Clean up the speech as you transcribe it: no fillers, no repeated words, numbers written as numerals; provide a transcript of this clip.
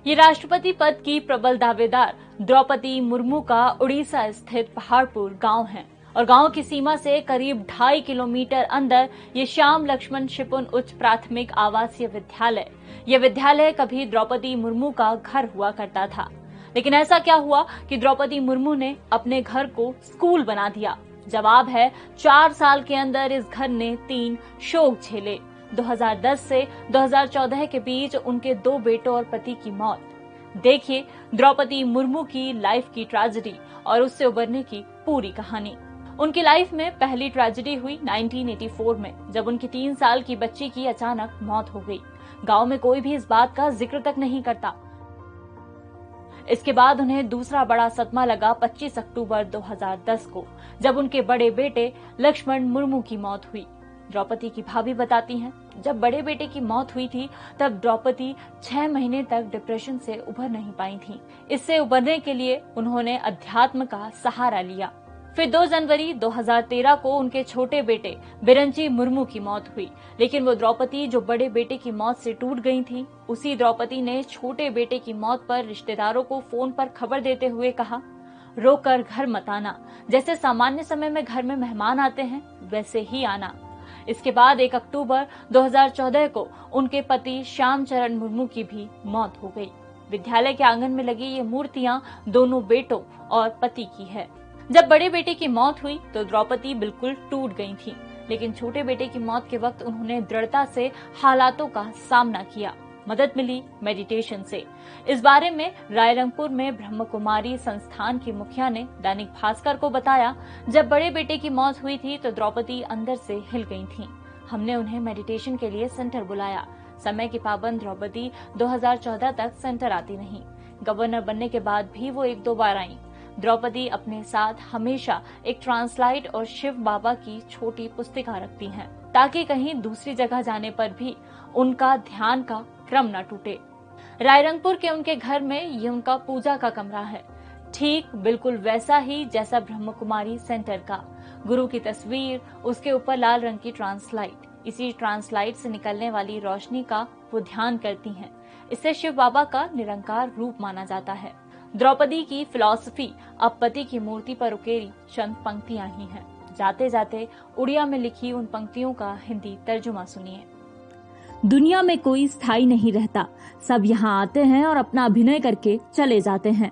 ये राष्ट्रपति पद की प्रबल दावेदार द्रौपदी मुर्मू का उड़ीसा स्थित पहाड़पुर गांव है और गांव की सीमा से करीब 2.5 किलोमीटर अंदर ये श्याम लक्ष्मण शिपुन उच्च प्राथमिक आवासीय विद्यालय। यह विद्यालय कभी द्रौपदी मुर्मू का घर हुआ करता था, लेकिन ऐसा क्या हुआ कि द्रौपदी मुर्मू ने अपने घर को स्कूल बना दिया। जवाब है 4 साल के अंदर इस घर ने 3 शोक झेले। 2010 से 2014 के बीच उनके 2 बेटों और पति की मौत। देखिए द्रौपदी मुर्मू की लाइफ की ट्रेजेडी और उससे उबरने की पूरी कहानी। उनकी लाइफ में पहली ट्रेजेडी हुई 1984 में, जब उनकी 3 साल की बच्ची की अचानक मौत हो गई। गांव में कोई भी इस बात का जिक्र तक नहीं करता। इसके बाद उन्हें दूसरा बड़ा सदमा लगा 25 अक्टूबर 2010 को, जब उनके बड़े बेटे लक्ष्मण मुर्मू की मौत हुई। द्रौपदी की भाभी बताती हैं, जब बड़े बेटे की मौत हुई थी तब द्रौपदी 6 महीने तक डिप्रेशन से उभर नहीं पाई थी। इससे उभरने के लिए उन्होंने अध्यात्म का सहारा लिया। फिर 2 जनवरी 2013 को उनके छोटे बेटे बिरंची मुर्मू की मौत हुई, लेकिन वो द्रौपदी जो बड़े बेटे की मौत से टूट गई थी, उसी द्रौपदी ने छोटे बेटे की मौत पर रिश्तेदारों को फोन पर खबर देते हुए कहा, रोकर घर मत आना, जैसे सामान्य समय में घर में मेहमान आते हैं वैसे ही आना। इसके बाद 1 अक्टूबर 2014 को उनके पति श्याम चरण मुर्मू की भी मौत हो गई। विद्यालय के आंगन में लगी ये मूर्तियां दोनों बेटों और पति की है। जब बड़े बेटे की मौत हुई तो द्रौपदी बिल्कुल टूट गई थी, लेकिन छोटे बेटे की मौत के वक्त उन्होंने दृढ़ता से हालातों का सामना किया। मदद मिली मेडिटेशन से। इस बारे में रायरंगपुर में ब्रह्म कुमारी संस्थान की मुखिया ने दैनिक भास्कर को बताया, जब बड़े बेटे की मौत हुई थी तो द्रौपदी अंदर से हिल गई थी। हमने उन्हें मेडिटेशन के लिए सेंटर बुलाया। समय की पाबंद द्रौपदी 2014 तक सेंटर आती नहीं। गवर्नर बनने के बाद भी वो 1-2 बार आई। द्रौपदी अपने साथ हमेशा एक ट्रांसलाइट और शिव बाबा की छोटी पुस्तिका रखती हैं, ताकि कहीं दूसरी जगह जाने पर भी उनका ध्यान का क्रम न टूटे। रायरंगपुर के उनके घर में ये उनका पूजा का कमरा है, ठीक बिल्कुल वैसा ही जैसा ब्रह्म कुमारी सेंटर का। गुरु की तस्वीर, उसके ऊपर लाल रंग की ट्रांसलाइट। इसी ट्रांसलाइट से निकलने वाली रोशनी का वो ध्यान करती हैं। इससे शिव बाबा का निरंकार रूप माना जाता है। द्रौपदी की फिलॉसफी अब पति की मूर्ति पर उकेरी चंद पंक्तियां ही हैं। जाते जाते उड़िया में लिखी उन पंक्तियों का हिंदी तर्जुमा सुनिए। दुनिया में कोई स्थायी नहीं रहता, सब यहाँ आते हैं और अपना अभिनय करके चले जाते हैं।